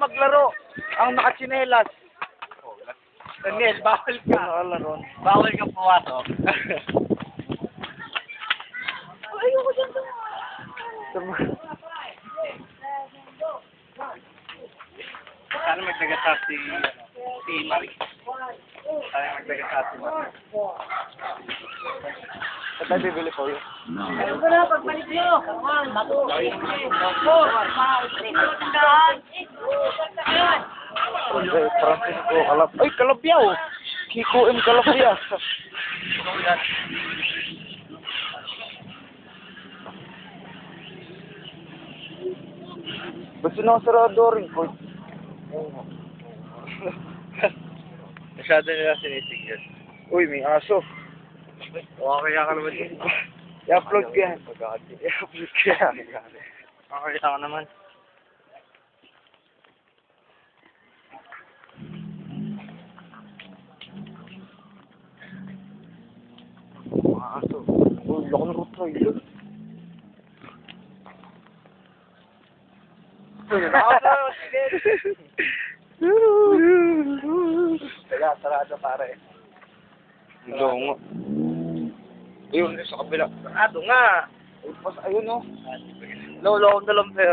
maglaro. Ang nakachinelas. Daniel, bawal ka. Nakalaro. Bawal kang pumasok. Ayoko dyan to. Sana magdagasat si Marie. Sana magdagasat si Marie. Saan tayo bibili po yun? Ayun ko na, pagbalik nyo. Tindahan. Jose Francisco Calab. Ay, Calabyaw! Kiko M. Calabya. Ba't sinasarado rin ko? Masyado nila sinisigil. Uy, may aso. Kaya ka naman din. I-upload ko yan. I-upload ko yan. Kaya ka naman. Mga aso. Uy, laki ng rottweiler. Kaya, sarado pare. Oo nga. Ayun, sa kabila. Sarado nga. Ay, pas, ayun oh. Lolo akong dalang pera.